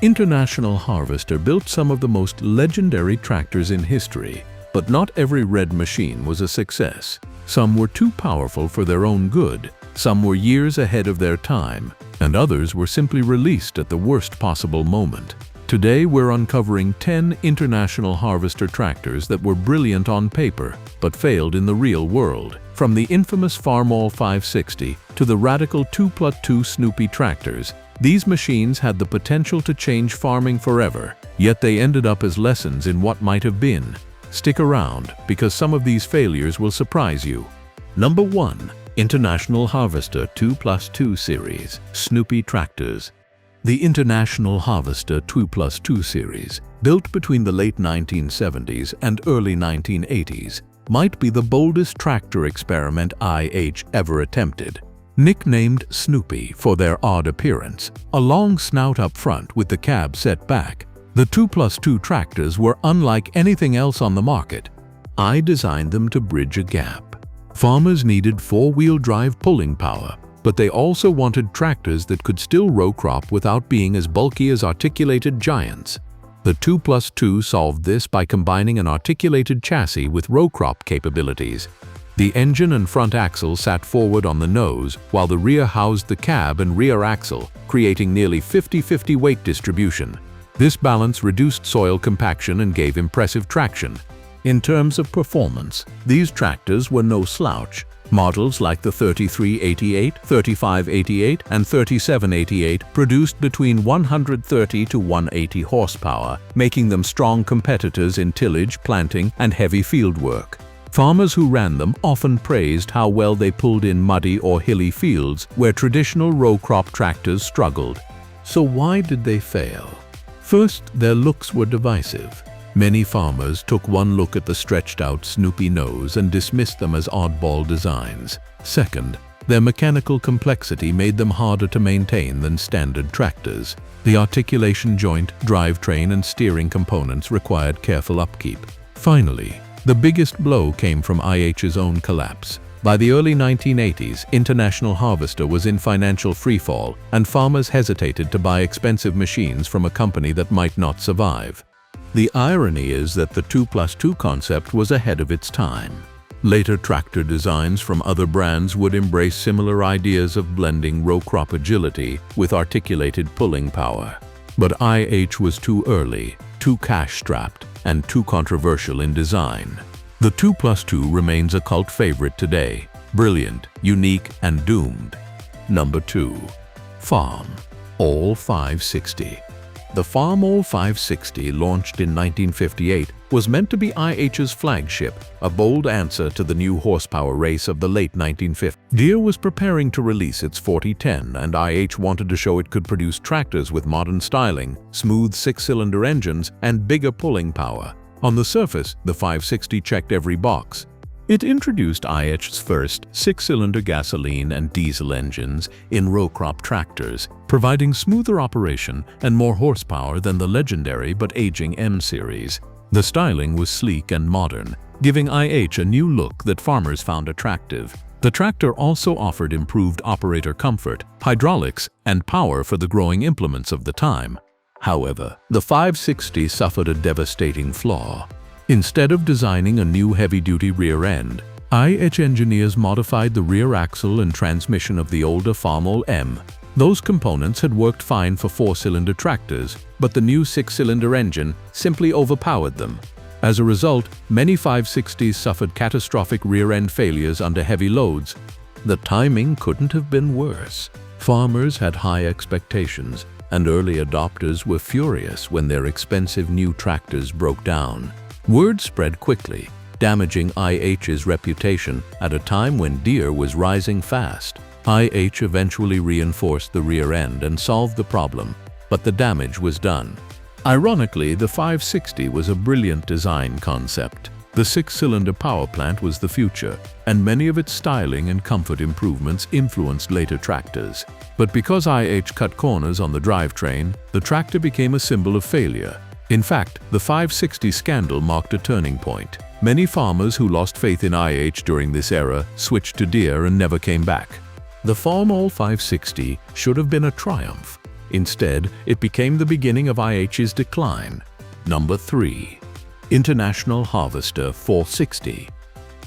International Harvester built some of the most legendary tractors in history, but not every red machine was a success. Some were too powerful for their own good, some were years ahead of their time, and others were simply released at the worst possible moment. Today we're uncovering 10 International Harvester tractors that were brilliant on paper, but failed in the real world. From the infamous Farmall 560 to the radical 2+2 Snoopy tractors, these machines had the potential to change farming forever, yet they ended up as lessons in what might have been. Stick around, because some of these failures will surprise you. Number 1. International Harvester 2+2 Series Snoopy Tractors. The International Harvester 2+2 series, built between the late 1970s and early 1980s, might be the boldest tractor experiment IH ever attempted. Nicknamed Snoopy for their odd appearance, a long snout up front with the cab set back, the 2+2 tractors were unlike anything else on the market. I designed them to bridge a gap. Farmers needed four-wheel drive pulling power, but they also wanted tractors that could still row crop without being as bulky as articulated giants. The 2+2 solved this by combining an articulated chassis with row crop capabilities. The engine and front axle sat forward on the nose, while the rear housed the cab and rear axle, creating nearly 50-50 weight distribution. This balance reduced soil compaction and gave impressive traction. In terms of performance, these tractors were no slouch. Models like the 3388, 3588, and 3788 produced between 130 to 180 horsepower, making them strong competitors in tillage, planting, and heavy field work. Farmers who ran them often praised how well they pulled in muddy or hilly fields where traditional row crop tractors struggled. So why did they fail? First, their looks were divisive. Many farmers took one look at the stretched-out Snoopy nose and dismissed them as oddball designs. Second, their mechanical complexity made them harder to maintain than standard tractors. The articulation joint, drivetrain, and steering components required careful upkeep. Finally, the biggest blow came from IH's own collapse. By the early 1980s, International Harvester was in financial freefall, and farmers hesitated to buy expensive machines from a company that might not survive. The irony is that the 2+2 concept was ahead of its time. Later tractor designs from other brands would embrace similar ideas of blending row crop agility with articulated pulling power. But IH was too early, too cash-strapped, and too controversial in design. The 2+2 remains a cult favorite today, brilliant, unique, and doomed. Number 2. Farmall 560. The Farmall 560, launched in 1958, was meant to be IH's flagship, a bold answer to the new horsepower race of the late 1950s. Deere was preparing to release its 4010, and IH wanted to show it could produce tractors with modern styling, smooth six-cylinder engines, and bigger pulling power. On the surface, the 560 checked every box. It introduced IH's first six-cylinder gasoline and diesel engines in row crop tractors, providing smoother operation and more horsepower than the legendary but aging M series. The styling was sleek and modern, giving IH a new look that farmers found attractive. The tractor also offered improved operator comfort, hydraulics, and power for the growing implements of the time. However, the 560 suffered a devastating flaw. Instead of designing a new heavy-duty rear end, IH engineers modified the rear axle and transmission of the older Farmall M. Those components had worked fine for four-cylinder tractors, but the new six-cylinder engine simply overpowered them. As a result, many 560s suffered catastrophic rear-end failures under heavy loads. The timing couldn't have been worse. Farmers had high expectations, and early adopters were furious when their expensive new tractors broke down. Word spread quickly, damaging IH's reputation at a time when Deere was rising fast. IH eventually reinforced the rear end and solved the problem, but the damage was done. Ironically, the 560 was a brilliant design concept. The six-cylinder power plant was the future, and many of its styling and comfort improvements influenced later tractors. But because IH cut corners on the drivetrain, the tractor became a symbol of failure. In fact, the 560 scandal marked a turning point. Many farmers who lost faith in IH during this era switched to Deere and never came back. The Farmall 560 should have been a triumph. Instead, it became the beginning of IH's decline. Number 3. International Harvester 460.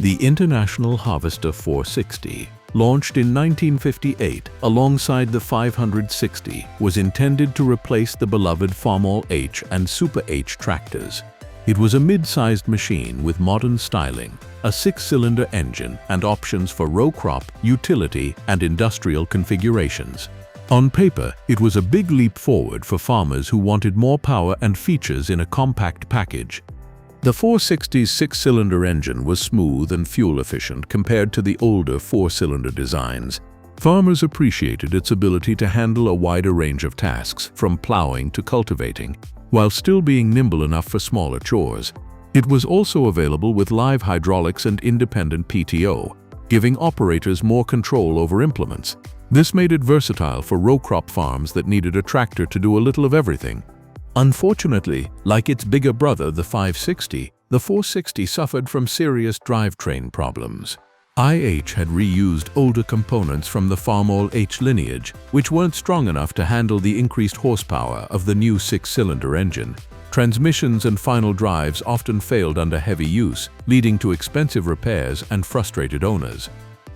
The International Harvester 460, launched in 1958 alongside the 560, was intended to replace the beloved Farmall H and Super H tractors. It was a mid-sized machine with modern styling, a 6-cylinder engine, and options for row crop, utility, and industrial configurations. On paper, it was a big leap forward for farmers who wanted more power and features in a compact package. The 460's 6-cylinder engine was smooth and fuel-efficient compared to the older 4-cylinder designs. Farmers appreciated its ability to handle a wider range of tasks, from plowing to cultivating, while still being nimble enough for smaller chores. It was also available with live hydraulics and independent PTO, giving operators more control over implements. This made it versatile for row crop farms that needed a tractor to do a little of everything. Unfortunately, like its bigger brother, the 560, the 460 suffered from serious drivetrain problems. IH had reused older components from the Farmall H lineage, which weren't strong enough to handle the increased horsepower of the new 6-cylinder engine. Transmissions and final drives often failed under heavy use, leading to expensive repairs and frustrated owners.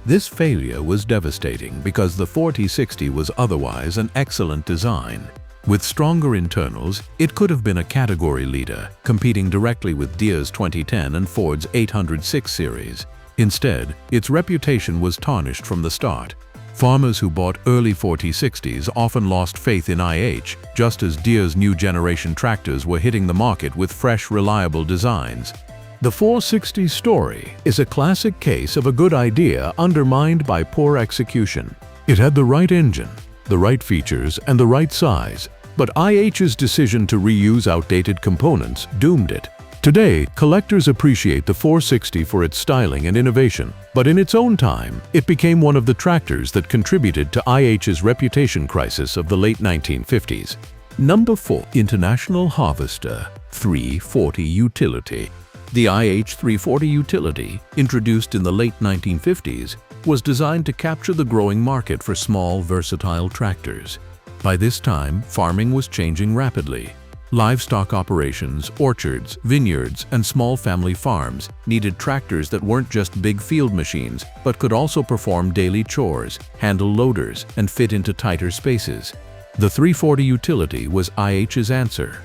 This failure was devastating because the 460 was otherwise an excellent design. With stronger internals, it could have been a category leader, competing directly with Deere's 2010 and Ford's 806 series. Instead, its reputation was tarnished from the start. Farmers who bought early 460s often lost faith in IH, just as Deere's new generation tractors were hitting the market with fresh, reliable designs. The 460's story is a classic case of a good idea undermined by poor execution. It had the right engine, the right features, and the right size, but IH's decision to reuse outdated components doomed it. Today, collectors appreciate the 460 for its styling and innovation, but in its own time, it became one of the tractors that contributed to IH's reputation crisis of the late 1950s. Number 4. International Harvester 340 Utility. The IH 340 Utility, introduced in the late 1950s, was designed to capture the growing market for small, versatile tractors. By this time, farming was changing rapidly. Livestock operations, orchards, vineyards, and small family farms needed tractors that weren't just big field machines, but could also perform daily chores, handle loaders, and fit into tighter spaces. The 340 Utility was IH's answer.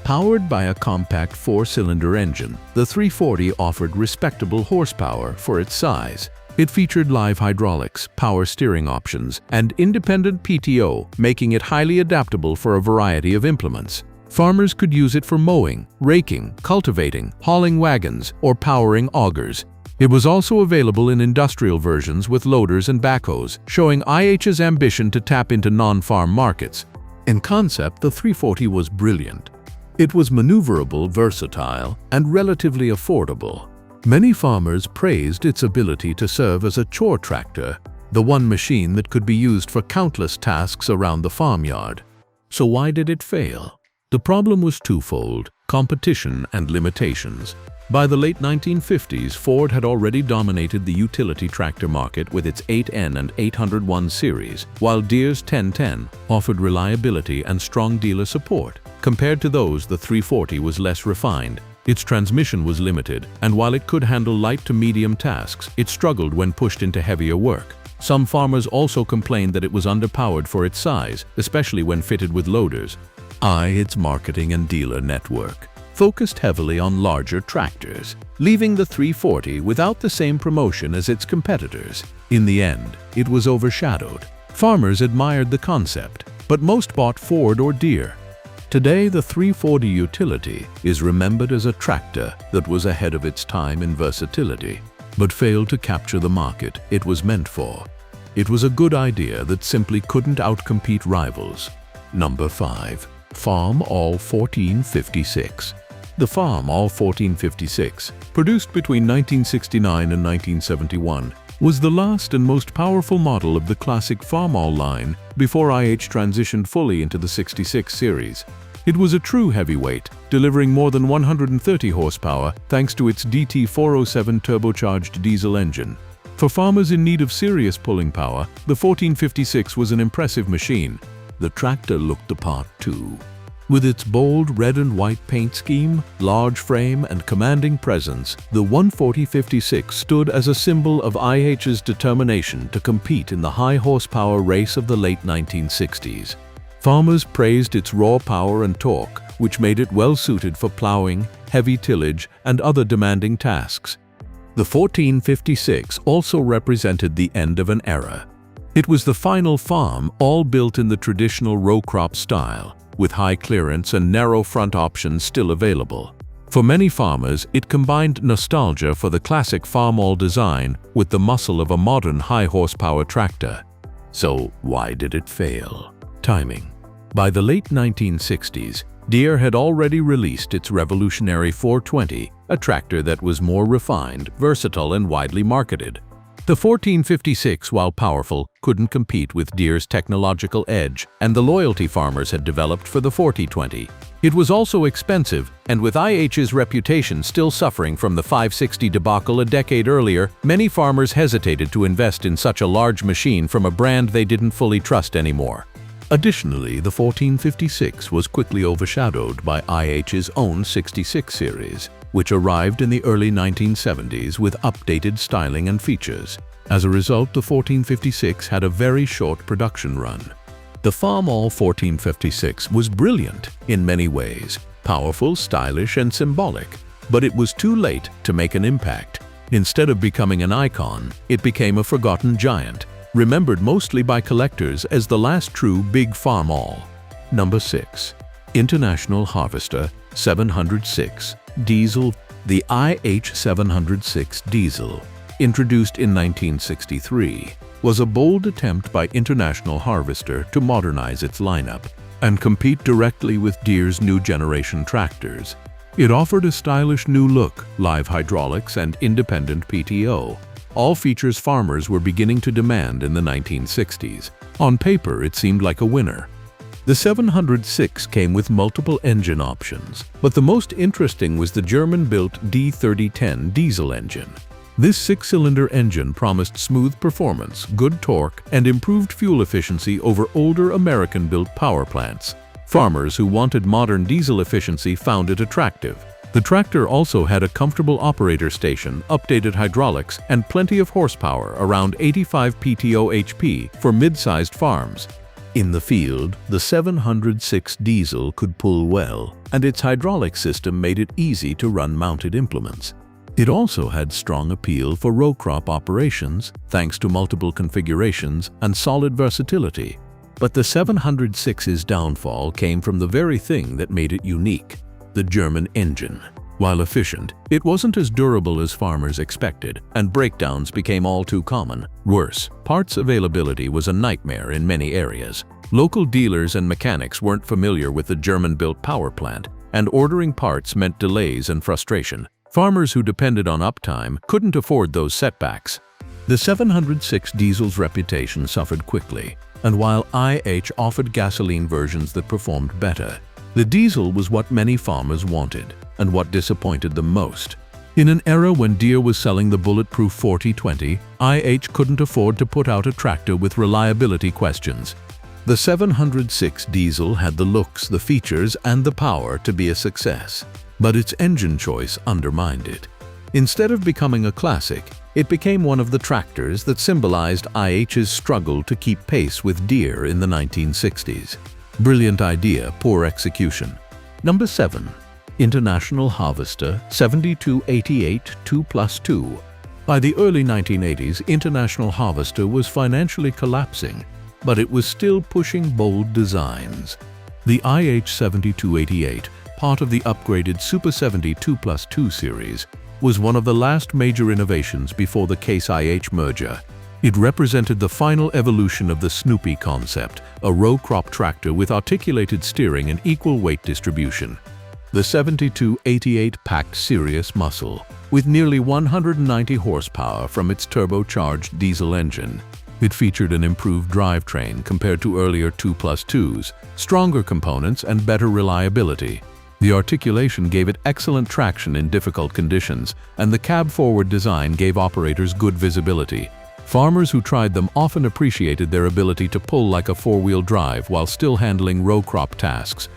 Powered by a compact 4-cylinder engine, the 340 offered respectable horsepower for its size. It featured live hydraulics, power steering options, and independent PTO, making it highly adaptable for a variety of implements. Farmers could use it for mowing, raking, cultivating, hauling wagons, or powering augers. It was also available in industrial versions with loaders and backhoes, showing IH's ambition to tap into non-farm markets. In concept, the 340 was brilliant. It was maneuverable, versatile, and relatively affordable. Many farmers praised its ability to serve as a chore tractor, the one machine that could be used for countless tasks around the farmyard. So why did it fail? The problem was twofold: competition and limitations. By the late 1950s, Ford had already dominated the utility tractor market with its 8N and 801 series, while Deere's 1010 offered reliability and strong dealer support. Compared to those, the 340 was less refined. Its transmission was limited, and while it could handle light to medium tasks, it struggled when pushed into heavier work. Some farmers also complained that it was underpowered for its size, especially when fitted with loaders. Its marketing and dealer network focused heavily on larger tractors, leaving the 340 without the same promotion as its competitors. In the end, it was overshadowed. Farmers admired the concept, but most bought Ford or Deere. Today, the 340 Utility is remembered as a tractor that was ahead of its time in versatility, but failed to capture the market it was meant for. It was a good idea that simply couldn't outcompete rivals. Number 5. Farmall 1456. The Farmall 1456, produced between 1969 and 1971, was the last and most powerful model of the classic Farmall line before IH transitioned fully into the 66 series. It was a true heavyweight, delivering more than 130 horsepower thanks to its DT407 turbocharged diesel engine. For farmers in need of serious pulling power, the 1456 was an impressive machine. the tractor looked the part too. With its bold red and white paint scheme, large frame, and commanding presence, the 14056 stood as a symbol of IH's determination to compete in the high-horsepower race of the late 1960s. Farmers praised its raw power and torque, which made it well-suited for plowing, heavy tillage, and other demanding tasks. The 1456 also represented the end of an era. It was the final farm, all built in the traditional row crop style, with high clearance and narrow front options still available. For many farmers, it combined nostalgia for the classic Farmall design with the muscle of a modern high-horsepower tractor. So why did it fail? Timing. By the late 1960s, Deere had already released its revolutionary 420, a tractor that was more refined, versatile, and widely marketed. The 1456, while powerful, couldn't compete with Deere's technological edge and the loyalty farmers had developed for the 4020. It was also expensive, and with IH's reputation still suffering from the 560 debacle a decade earlier, many farmers hesitated to invest in such a large machine from a brand they didn't fully trust anymore. Additionally, the 1456 was quickly overshadowed by IH's own 66 series, which arrived in the early 1970s with updated styling and features. As a result, the 1456 had a very short production run. The Farmall 1456 was brilliant in many ways, powerful, stylish, and symbolic, but it was too late to make an impact. Instead of becoming an icon, it became a forgotten giant, remembered mostly by collectors as the last true big Farmall. Number 6. International Harvester 706 Diesel. The IH706 Diesel, introduced in 1963, was a bold attempt by International Harvester to modernize its lineup and compete directly with Deere's new generation tractors. It offered a stylish new look, live hydraulics, and independent PTO, all features farmers were beginning to demand in the 1960s. On paper, it seemed like a winner. The 706 came with multiple engine options, but the most interesting was the German-built D3010 diesel engine. This six-cylinder engine promised smooth performance, good torque, and improved fuel efficiency over older American-built power plants. Farmers who wanted modern diesel efficiency found it attractive. The tractor also had a comfortable operator station, updated hydraulics, and plenty of horsepower, around 85 PTO HP for mid-sized farms. In the field, the 706 diesel could pull well, and its hydraulic system made it easy to run mounted implements. It also had strong appeal for row crop operations, thanks to multiple configurations and solid versatility. But the 706's downfall came from the very thing that made it unique: the German engine. While efficient, it wasn't as durable as farmers expected, and breakdowns became all too common. Worse, parts availability was a nightmare in many areas. Local dealers and mechanics weren't familiar with the German-built power plant, and ordering parts meant delays and frustration. Farmers who depended on uptime couldn't afford those setbacks. The 706 diesel's reputation suffered quickly, and while IH offered gasoline versions that performed better, the diesel was what many farmers wanted, and what disappointed them most. In an era when Deere was selling the bulletproof 4020, IH couldn't afford to put out a tractor with reliability questions. The 706 diesel had the looks, the features, and the power to be a success, but its engine choice undermined it. Instead of becoming a classic, it became one of the tractors that symbolized IH's struggle to keep pace with Deere in the 1960s. Brilliant idea, poor execution. Number 7. International Harvester 7288 2+2. By the early 1980s, International Harvester was financially collapsing, but it was still pushing bold designs. The IH7288, part of the upgraded Super 70 2+2 series, was one of the last major innovations before the Case IH merger. It represented the final evolution of the Snoopy concept, a row crop tractor with articulated steering and equal weight distribution. The 7288 packed serious muscle, with nearly 190 horsepower from its turbocharged diesel engine. It featured an improved drivetrain compared to earlier 2+2s, stronger components, and better reliability. The articulation gave it excellent traction in difficult conditions, and the cab-forward design gave operators good visibility. Farmers who tried them often appreciated their ability to pull like a four-wheel drive while still handling row crop tasks.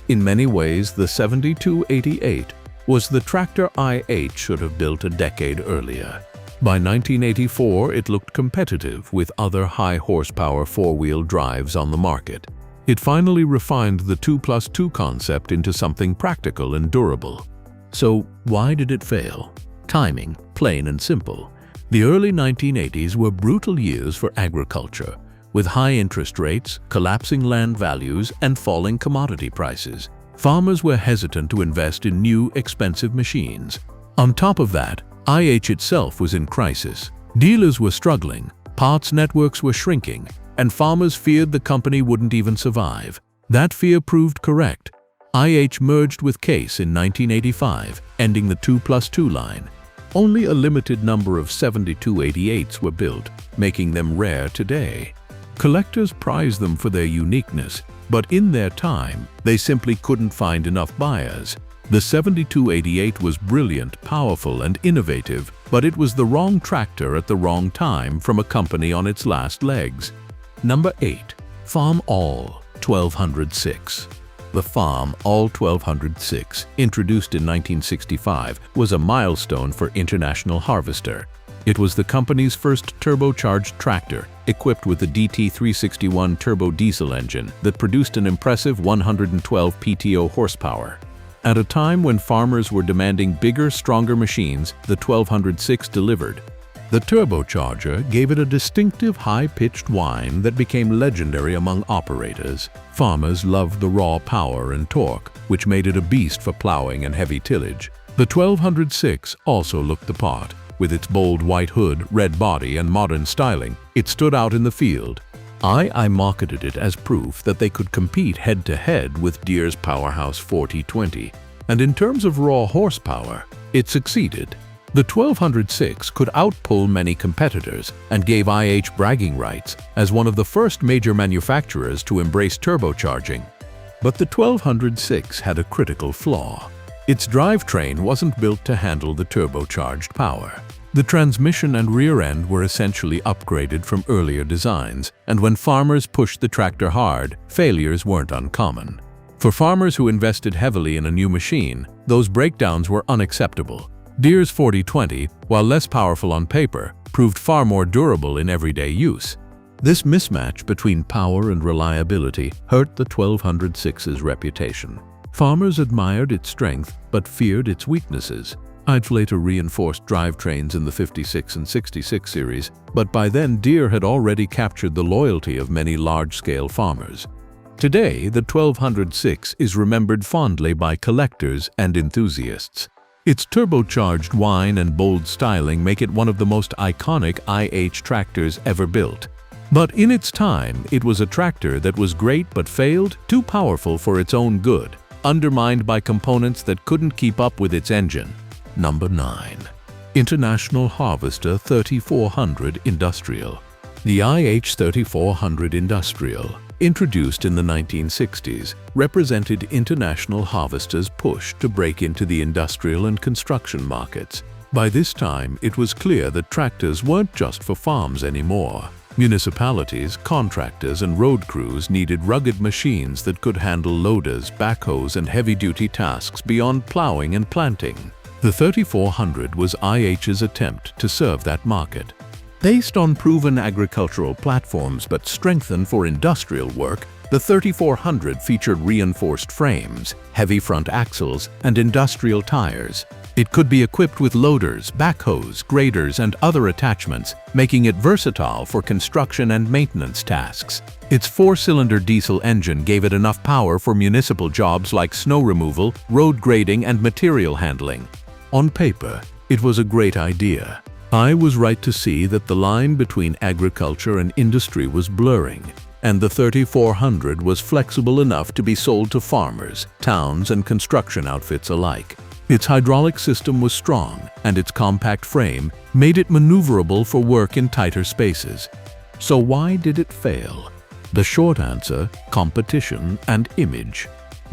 In many ways, the 7288 was the tractor IH should have built a decade earlier. By 1984, it looked competitive with other high-horsepower four-wheel drives on the market. It finally refined the 2+2 concept into something practical and durable. So, why did it fail? Timing, plain and simple. The early 1980s were brutal years for agriculture, with high interest rates, collapsing land values, and falling commodity prices. Farmers were hesitant to invest in new, expensive machines. On top of that, IH itself was in crisis. Dealers were struggling, parts networks were shrinking, and farmers feared the company wouldn't even survive. That fear proved correct. IH merged with Case in 1985, ending the 2+2 line. Only a limited number of 7288s were built, making them rare today. Collectors prize them for their uniqueness, but in their time, they simply couldn't find enough buyers. The 7288 was brilliant, powerful, and innovative, but it was the wrong tractor at the wrong time from a company on its last legs. Number 8. Farmall 1206. The Farmall 1206, introduced in 1965, was a milestone for International Harvester. It was the company's first turbocharged tractor, equipped with a DT361 turbo diesel engine that produced an impressive 112 PTO horsepower. At a time when farmers were demanding bigger, stronger machines, the 1206 delivered. The turbocharger gave it a distinctive high-pitched whine that became legendary among operators. Farmers loved the raw power and torque, which made it a beast for plowing and heavy tillage. The 1206 also looked the part. With its bold white hood, red body, and modern styling, it stood out in the field. I marketed it as proof that they could compete head-to-head with Deere's powerhouse 4020. And in terms of raw horsepower, it succeeded. The 1206 could outpull many competitors and gave IH bragging rights as one of the first major manufacturers to embrace turbocharging. But the 1206 had a critical flaw. Its drivetrain wasn't built to handle the turbocharged power. The transmission and rear end were essentially upgraded from earlier designs, and when farmers pushed the tractor hard, failures weren't uncommon. For farmers who invested heavily in a new machine, those breakdowns were unacceptable. Deere's 4020, while less powerful on paper, proved far more durable in everyday use. This mismatch between power and reliability hurt the 1206's reputation. Farmers admired its strength but feared its weaknesses. IH later reinforced drivetrains in the 56 and 66 series, but by then Deere had already captured the loyalty of many large-scale farmers. Today, the 1206 is remembered fondly by collectors and enthusiasts. Its turbocharged whine and bold styling make it one of the most iconic IH tractors ever built. But in its time, it was a tractor that was great but failed, too powerful for its own good, undermined by components that couldn't keep up with its engine. Number 9. International Harvester 3400 Industrial. The IH 3400 Industrial, introduced in the 1960s, represented International Harvester's push to break into the industrial and construction markets. By this time, it was clear that tractors weren't just for farms anymore. Municipalities, contractors, and road crews needed rugged machines that could handle loaders, backhoes, and heavy-duty tasks beyond plowing and planting. The 3400 was IH's attempt to serve that market. Based on proven agricultural platforms but strengthened for industrial work, the 3400 featured reinforced frames, heavy front axles, and industrial tires. It could be equipped with loaders, backhoes, graders, and other attachments, making it versatile for construction and maintenance tasks. Its four-cylinder diesel engine gave it enough power for municipal jobs like snow removal, road grading, and material handling. On paper, it was a great idea. I was right to see that the line between agriculture and industry was blurring, and the 3400 was flexible enough to be sold to farmers, towns, and construction outfits alike. Its hydraulic system was strong, and its compact frame made it maneuverable for work in tighter spaces. So why did it fail? The short answer: competition and image.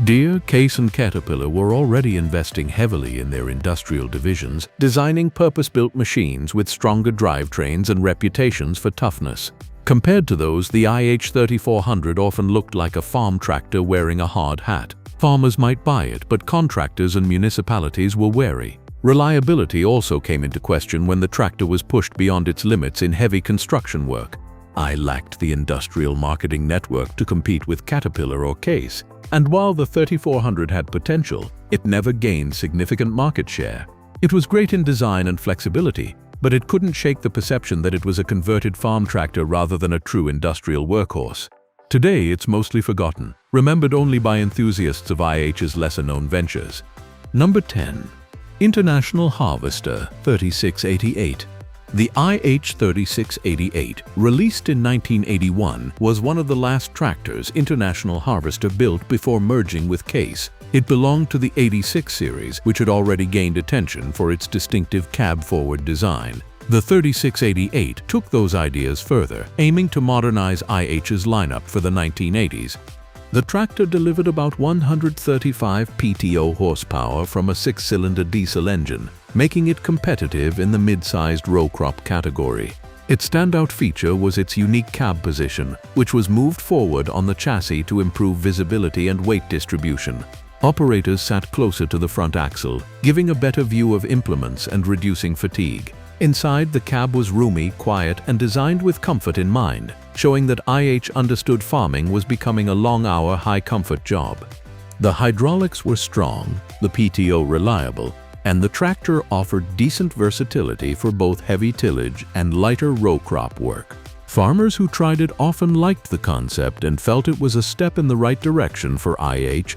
Deere, Case, and Caterpillar were already investing heavily in their industrial divisions, designing purpose-built machines with stronger drivetrains and reputations for toughness. Compared to those, the IH-3400 often looked like a farm tractor wearing a hard hat. Farmers might buy it, but contractors and municipalities were wary. Reliability also came into question when the tractor was pushed beyond its limits in heavy construction work. I lacked the industrial marketing network to compete with Caterpillar or Case, and while the 3400 had potential, it never gained significant market share. It was great in design and flexibility, but it couldn't shake the perception that it was a converted farm tractor rather than a true industrial workhorse. Today, it's mostly forgotten, remembered only by enthusiasts of IH's lesser-known ventures. Number 10. International Harvester 3688. The IH-3688, released in 1981, was one of the last tractors International Harvester built before merging with Case. It belonged to the 86 series, which had already gained attention for its distinctive cab-forward design. The 3688 took those ideas further, aiming to modernize IH's lineup for the 1980s. The tractor delivered about 135 PTO horsepower from a 6-cylinder diesel engine, making it competitive in the mid-sized row crop category. Its standout feature was its unique cab position, which was moved forward on the chassis to improve visibility and weight distribution. Operators sat closer to the front axle, giving a better view of implements and reducing fatigue. Inside, the cab was roomy, quiet, and designed with comfort in mind, showing that IH understood farming was becoming a long-hour, high-comfort job. The hydraulics were strong, the PTO reliable, and the tractor offered decent versatility for both heavy tillage and lighter row crop work. Farmers who tried it often liked the concept and felt it was a step in the right direction for IH,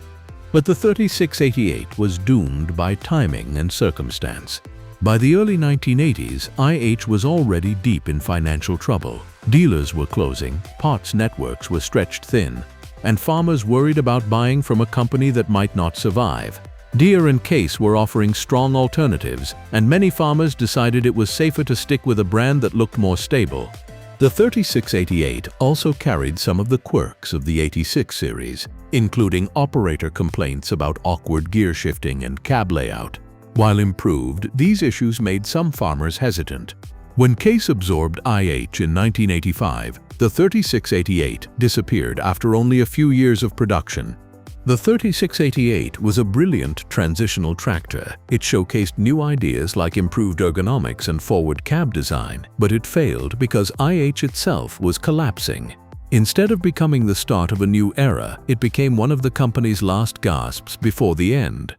but the 3688 was doomed by timing and circumstance. By the early 1980s, IH was already deep in financial trouble. Dealers were closing, parts networks were stretched thin, and farmers worried about buying from a company that might not survive. Deere and Case were offering strong alternatives, and many farmers decided it was safer to stick with a brand that looked more stable. The 3688 also carried some of the quirks of the 86 series, including operator complaints about awkward gear shifting and cab layout. While improved, these issues made some farmers hesitant. When Case absorbed IH in 1985, the 3688 disappeared after only a few years of production. The 3688 was a brilliant transitional tractor. It showcased new ideas like improved ergonomics and forward cab design, but it failed because IH itself was collapsing. Instead of becoming the start of a new era, it became one of the company's last gasps before the end.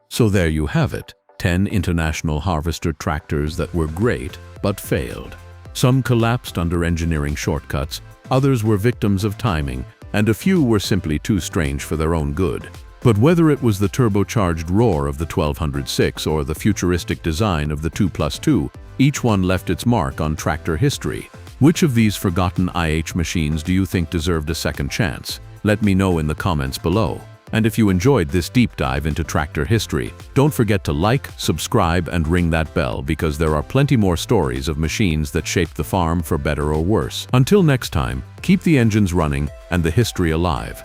So there you have it, 10 International Harvester tractors that were great but failed. Some collapsed under engineering shortcuts, others were victims of timing, and a few were simply too strange for their own good. But whether it was the turbocharged roar of the 1206 or the futuristic design of the 2+2, each one left its mark on tractor history. Which of these forgotten IH machines do you think deserved a second chance? Let me know in the comments below. And if you enjoyed this deep dive into tractor history, don't forget to like, subscribe, and ring that bell because there are plenty more stories of machines that shaped the farm for better or worse. Until next time, keep the engines running and the history alive.